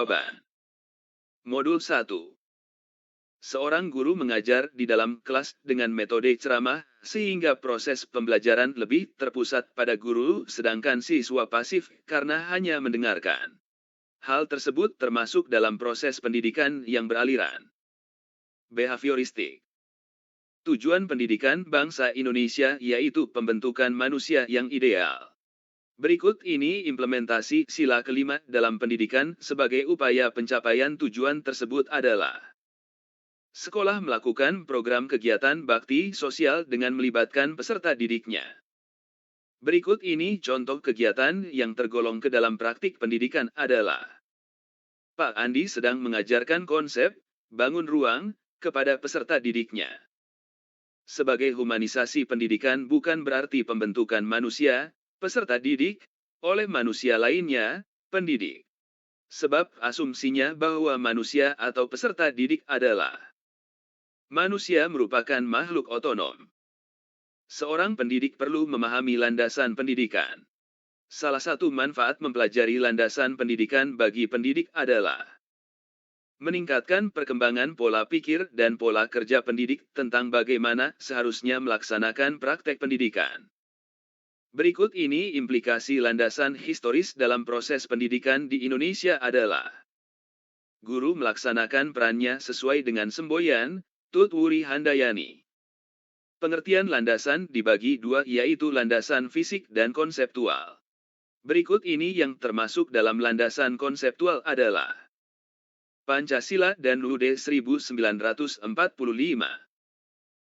jawaban. Modul 1. Seorang guru mengajar di dalam kelas dengan metode ceramah, sehingga proses pembelajaran lebih terpusat pada guru, sedangkan siswa pasif karena hanya mendengarkan. Hal tersebut termasuk dalam proses pendidikan yang beraliran. Behavioristik. Tujuan pendidikan bangsa Indonesia yaitu pembentukan manusia yang ideal. Berikut ini implementasi sila kelima dalam pendidikan sebagai upaya pencapaian tujuan tersebut adalah: sekolah melakukan program kegiatan bakti sosial dengan melibatkan peserta didiknya. Berikut ini contoh kegiatan yang tergolong ke dalam praktik pendidikan adalah: Pak Andi sedang mengajarkan konsep bangun ruang kepada peserta didiknya. Sebagai humanisasi pendidikan bukan berarti pembentukan manusia, peserta didik, oleh manusia lainnya, pendidik. Sebab asumsinya bahwa manusia atau peserta didik adalah manusia merupakan makhluk otonom. Seorang pendidik perlu memahami landasan pendidikan. Salah satu manfaat mempelajari landasan pendidikan bagi pendidik adalah meningkatkan perkembangan pola pikir dan pola kerja pendidik tentang bagaimana seharusnya melaksanakan praktek pendidikan. Berikut ini implikasi landasan historis dalam proses pendidikan di Indonesia adalah: guru melaksanakan perannya sesuai dengan semboyan, Tut Wuri Handayani. Pengertian landasan dibagi dua, yaitu landasan fisik dan konseptual. Berikut ini yang termasuk dalam landasan konseptual adalah Pancasila dan UUD 1945.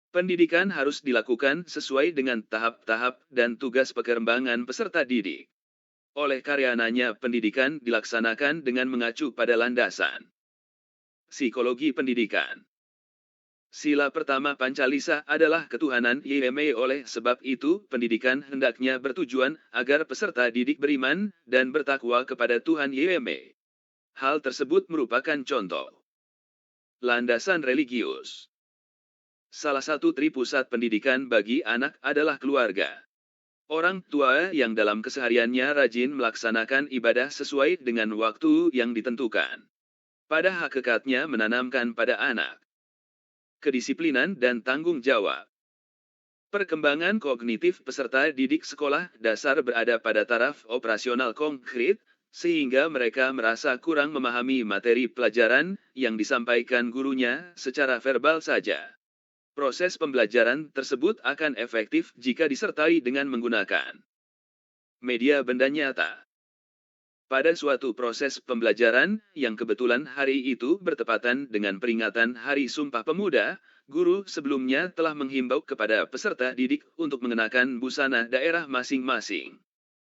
Pendidikan harus dilakukan sesuai dengan tahap-tahap dan tugas perkembangan peserta didik. Oleh karenanya pendidikan dilaksanakan dengan mengacu pada landasan psikologi pendidikan. Sila pertama Pancalisa adalah ketuhanan YME, oleh sebab itu pendidikan hendaknya bertujuan agar peserta didik beriman dan bertakwa kepada Tuhan YME. Hal tersebut merupakan contoh landasan religius. Salah satu tripusat pendidikan bagi anak adalah keluarga. Orang tua yang dalam kesehariannya rajin melaksanakan ibadah sesuai dengan waktu yang ditentukan. Pada hakikatnya menanamkan pada anak kedisiplinan dan tanggung jawab. Perkembangan kognitif peserta didik sekolah dasar berada pada taraf operasional konkret, sehingga mereka merasa kurang memahami materi pelajaran yang disampaikan gurunya secara verbal saja. Proses pembelajaran tersebut akan efektif jika disertai dengan menggunakan media benda nyata. Pada suatu proses pembelajaran yang kebetulan hari itu bertepatan dengan peringatan Hari Sumpah Pemuda, guru sebelumnya telah menghimbau kepada peserta didik untuk mengenakan busana daerah masing-masing.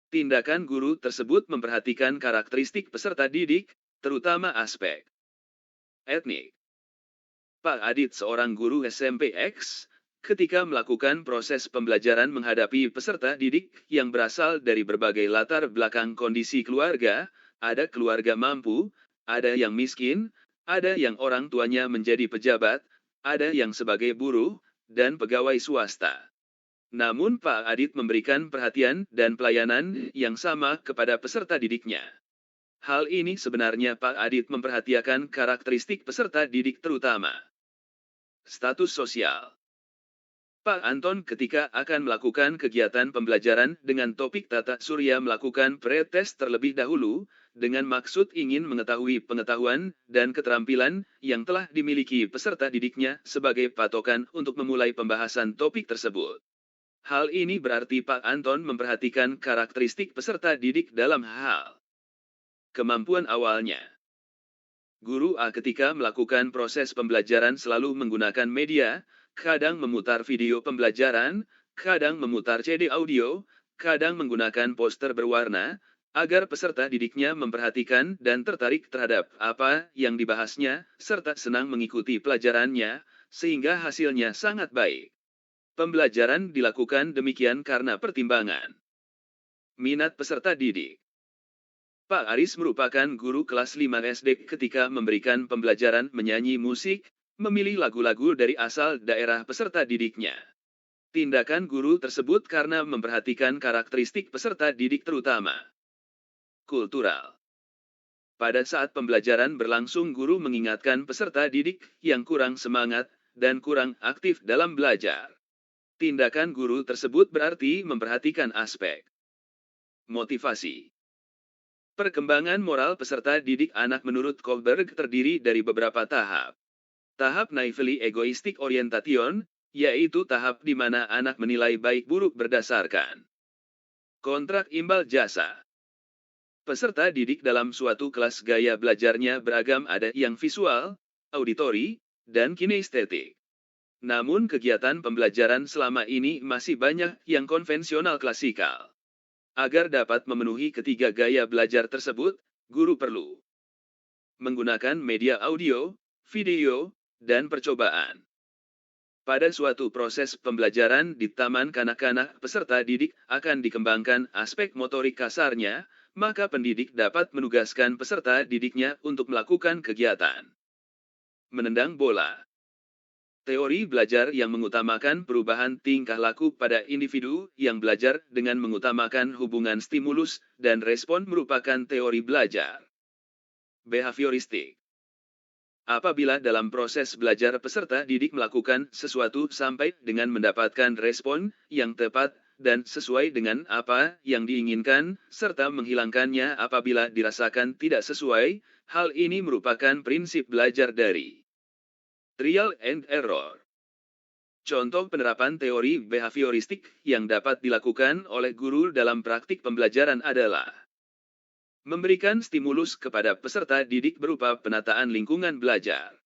Tindakan guru tersebut memperhatikan karakteristik peserta didik, terutama aspek etnik. Pak Adit, seorang guru SMP X, ketika melakukan proses pembelajaran menghadapi peserta didik yang berasal dari berbagai latar belakang kondisi keluarga, ada keluarga mampu, ada yang miskin, ada yang orang tuanya menjadi pejabat, ada yang sebagai buruh, dan pegawai swasta. Namun Pak Adit memberikan perhatian dan pelayanan yang sama kepada peserta didiknya. Hal ini sebenarnya Pak Adit memperhatikan karakteristik peserta didik, terutama status sosial. Pak Anton ketika akan melakukan kegiatan pembelajaran dengan topik tata surya melakukan pretest terlebih dahulu, dengan maksud ingin mengetahui pengetahuan dan keterampilan yang telah dimiliki peserta didiknya sebagai patokan untuk memulai pembahasan topik tersebut. Hal ini berarti Pak Anton memperhatikan karakteristik peserta didik dalam hal kemampuan awalnya. Guru A ketika melakukan proses pembelajaran selalu menggunakan media, kadang memutar video pembelajaran, kadang memutar CD audio, kadang menggunakan poster berwarna, agar peserta didiknya memperhatikan dan tertarik terhadap apa yang dibahasnya, serta senang mengikuti pelajarannya, sehingga hasilnya sangat baik. Pembelajaran dilakukan demikian karena pertimbangan minat peserta didik. Pak Aris merupakan guru kelas 5 SD ketika memberikan pembelajaran menyanyi musik, memilih lagu-lagu dari asal daerah peserta didiknya. Tindakan guru tersebut karena memperhatikan karakteristik peserta didik, terutama kultural. Pada saat pembelajaran berlangsung, guru mengingatkan peserta didik yang kurang semangat dan kurang aktif dalam belajar. Tindakan guru tersebut berarti memperhatikan aspek motivasi. Perkembangan moral peserta didik anak menurut Kohlberg terdiri dari beberapa tahap. Tahap naively egoistic orientation, yaitu tahap di mana anak menilai baik buruk berdasarkan kontrak imbal jasa. Peserta didik dalam suatu kelas gaya belajarnya beragam, ada yang visual, auditori, dan kinestetik. Namun kegiatan pembelajaran selama ini masih banyak yang konvensional klasikal. Agar dapat memenuhi ketiga gaya belajar tersebut, guru perlu menggunakan media audio, video, dan percobaan. Pada suatu proses pembelajaran di taman kanak-kanak, peserta didik akan dikembangkan aspek motorik kasarnya, maka pendidik dapat menugaskan peserta didiknya untuk melakukan kegiatan menendang bola. Teori belajar yang mengutamakan perubahan tingkah laku pada individu yang belajar dengan mengutamakan hubungan stimulus dan respon merupakan teori belajar behavioristik. Apabila dalam proses belajar peserta didik melakukan sesuatu sampai dengan mendapatkan respon yang tepat dan sesuai dengan apa yang diinginkan, serta menghilangkannya apabila dirasakan tidak sesuai, hal ini merupakan prinsip belajar dari trial and error. Contoh penerapan teori behavioristik yang dapat dilakukan oleh guru dalam praktik pembelajaran adalah memberikan stimulus kepada peserta didik berupa penataan lingkungan belajar.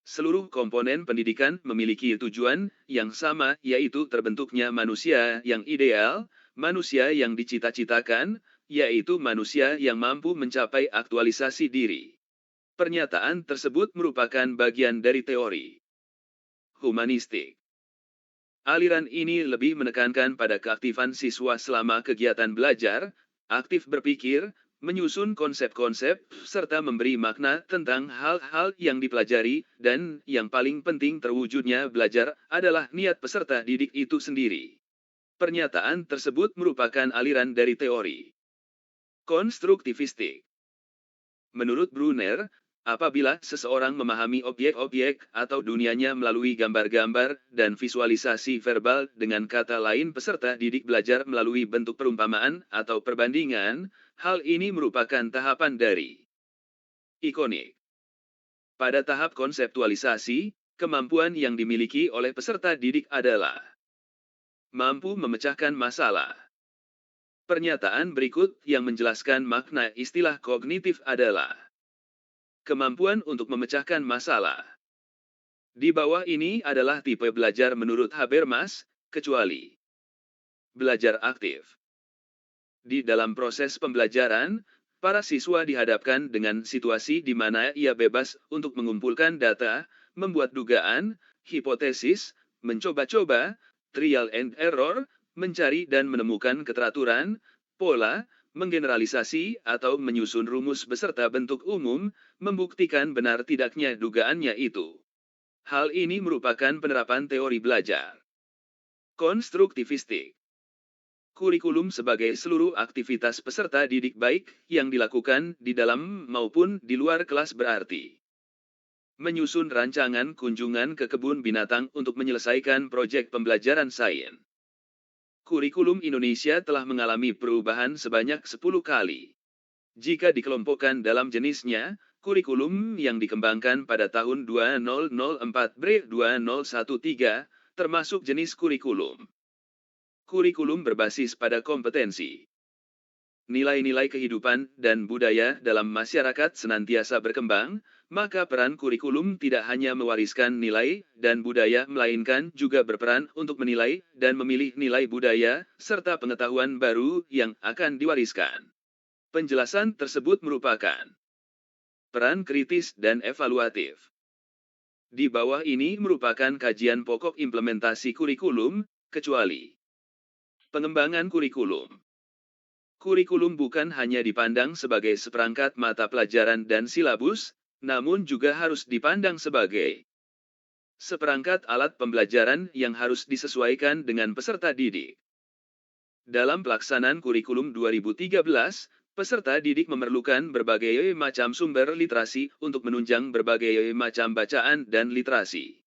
Seluruh komponen pendidikan memiliki tujuan yang sama, yaitu terbentuknya manusia yang ideal, manusia yang dicita-citakan, yaitu manusia yang mampu mencapai aktualisasi diri. Pernyataan tersebut merupakan bagian dari teori humanistik. Aliran ini lebih menekankan pada keaktifan siswa selama kegiatan belajar, aktif berpikir, menyusun konsep-konsep, serta memberi makna tentang hal-hal yang dipelajari, dan yang paling penting terwujudnya belajar adalah niat peserta didik itu sendiri. Pernyataan tersebut merupakan aliran dari teori konstruktivistik. Menurut Brunner, apabila seseorang memahami objek-objek atau dunianya melalui gambar-gambar dan visualisasi verbal, dengan kata lain peserta didik belajar melalui bentuk perumpamaan atau perbandingan, hal ini merupakan tahapan dari ikonik. Pada tahap konseptualisasi, kemampuan yang dimiliki oleh peserta didik adalah mampu memecahkan masalah. Pernyataan berikut yang menjelaskan makna istilah kognitif adalah kemampuan untuk memecahkan masalah. Di bawah ini adalah tipe belajar menurut Habermas, kecuali belajar aktif. Di dalam proses pembelajaran, para siswa dihadapkan dengan situasi di mana ia bebas untuk mengumpulkan data, membuat dugaan, hipotesis, mencoba-coba, trial and error, mencari dan menemukan keteraturan, pola, menggeneralisasi atau menyusun rumus beserta bentuk umum, membuktikan benar tidaknya dugaannya itu. Hal ini merupakan penerapan teori belajar konstruktivistik. Kurikulum sebagai seluruh aktivitas peserta didik baik yang dilakukan di dalam maupun di luar kelas berarti menyusun rancangan kunjungan ke kebun binatang untuk menyelesaikan proyek pembelajaran sains. Kurikulum Indonesia telah mengalami perubahan sebanyak 10 kali. Jika dikelompokkan dalam jenisnya, kurikulum yang dikembangkan pada tahun 2004-2013 termasuk jenis kurikulum. Kurikulum berbasis pada kompetensi. Nilai-nilai kehidupan dan budaya dalam masyarakat senantiasa berkembang, maka peran kurikulum tidak hanya mewariskan nilai dan budaya, melainkan juga berperan untuk menilai dan memilih nilai budaya, serta pengetahuan baru yang akan diwariskan. Penjelasan tersebut merupakan peran kritis dan evaluatif. Di bawah ini merupakan kajian pokok implementasi kurikulum, kecuali pengembangan kurikulum. Kurikulum bukan hanya dipandang sebagai seperangkat mata pelajaran dan silabus, namun juga harus dipandang sebagai seperangkat alat pembelajaran yang harus disesuaikan dengan peserta didik. Dalam pelaksanaan kurikulum 2013, Peserta didik memerlukan berbagai macam sumber literasi untuk menunjang berbagai macam bacaan dan literasi.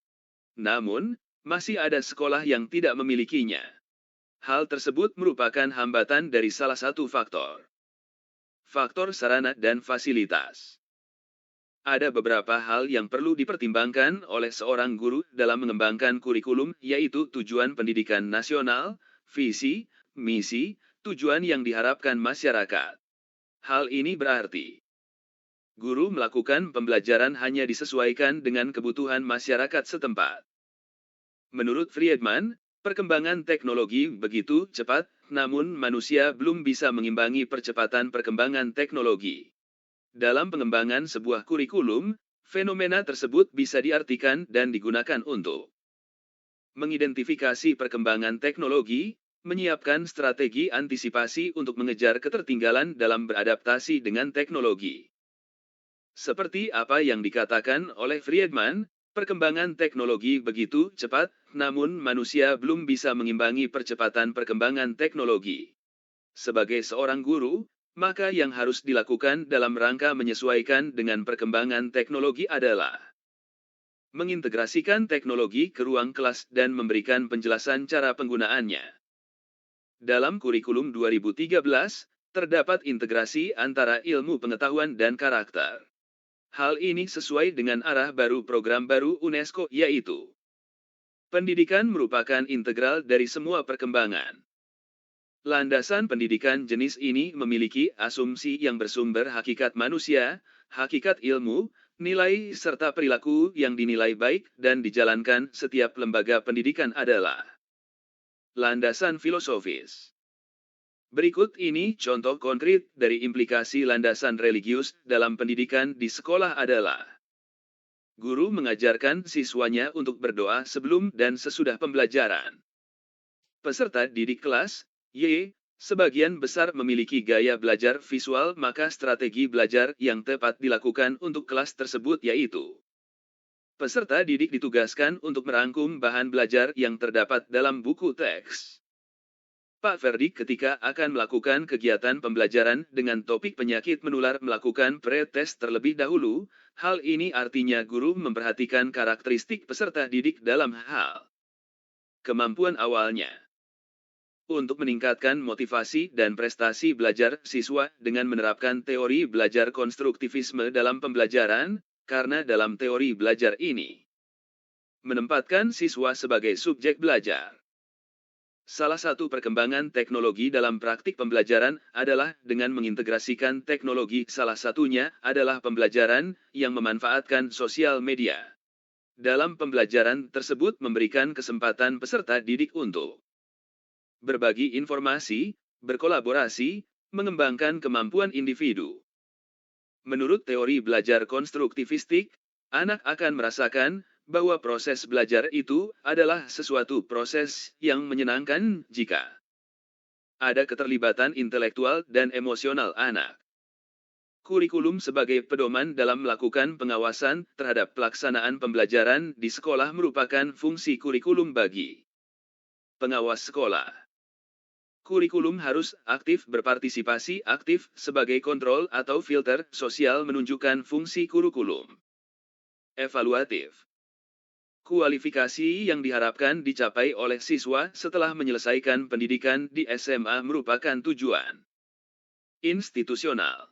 Namun, masih ada sekolah yang tidak memilikinya. Hal tersebut merupakan hambatan dari salah satu faktor. Faktor sarana dan fasilitas. Ada beberapa hal yang perlu dipertimbangkan oleh seorang guru dalam mengembangkan kurikulum, yaitu tujuan pendidikan nasional, visi, misi, tujuan yang diharapkan masyarakat. Hal ini berarti, guru melakukan pembelajaran hanya disesuaikan dengan kebutuhan masyarakat setempat. Menurut Friedman, perkembangan teknologi begitu cepat, namun manusia belum bisa mengimbangi percepatan perkembangan teknologi. Dalam pengembangan sebuah kurikulum, fenomena tersebut bisa diartikan dan digunakan untuk mengidentifikasi perkembangan teknologi, menyiapkan strategi antisipasi untuk mengejar ketertinggalan dalam beradaptasi dengan teknologi. Seperti apa yang dikatakan oleh Friedman, perkembangan teknologi begitu cepat, namun manusia belum bisa mengimbangi percepatan perkembangan teknologi. Sebagai seorang guru, maka yang harus dilakukan dalam rangka menyesuaikan dengan perkembangan teknologi adalah mengintegrasikan teknologi ke ruang kelas dan memberikan penjelasan cara penggunaannya. Dalam kurikulum 2013, terdapat integrasi antara ilmu pengetahuan dan karakter. Hal ini sesuai dengan arah baru program baru UNESCO, yaitu pendidikan merupakan integral dari semua perkembangan. Landasan pendidikan jenis ini memiliki asumsi yang bersumber hakikat manusia, hakikat ilmu, nilai serta perilaku yang dinilai baik dan dijalankan setiap lembaga pendidikan adalah landasan filosofis. Berikut ini contoh konkret dari implikasi landasan religius dalam pendidikan di sekolah adalah: guru mengajarkan siswanya untuk berdoa sebelum dan sesudah pembelajaran. Peserta didik kelas, Y, sebagian besar memiliki gaya belajar visual, maka strategi belajar yang tepat dilakukan untuk kelas tersebut yaitu: peserta didik ditugaskan untuk merangkum bahan belajar yang terdapat dalam buku teks. Pak Ferdi ketika akan melakukan kegiatan pembelajaran dengan topik penyakit menular melakukan pre-test terlebih dahulu. Hal ini artinya guru memperhatikan karakteristik peserta didik dalam hal kemampuan awalnya. Untuk meningkatkan motivasi dan prestasi belajar siswa dengan menerapkan teori belajar konstruktivisme dalam pembelajaran, karena dalam teori belajar ini menempatkan siswa sebagai subjek belajar. Salah satu perkembangan teknologi dalam praktik pembelajaran adalah dengan mengintegrasikan teknologi. Salah satunya adalah pembelajaran yang memanfaatkan sosial media. Dalam pembelajaran tersebut memberikan kesempatan peserta didik untuk berbagi informasi, berkolaborasi, mengembangkan kemampuan individu. Menurut teori belajar konstruktivistik, anak akan merasakan bahwa proses belajar itu adalah sesuatu proses yang menyenangkan jika ada keterlibatan intelektual dan emosional anak. Kurikulum sebagai pedoman dalam melakukan pengawasan terhadap pelaksanaan pembelajaran di sekolah merupakan fungsi kurikulum bagi pengawas sekolah. Kurikulum harus aktif berpartisipasi aktif sebagai kontrol atau filter sosial menunjukkan fungsi kurikulum. Evaluatif. Kualifikasi yang diharapkan dicapai oleh siswa setelah menyelesaikan pendidikan di SMA merupakan tujuan institusional.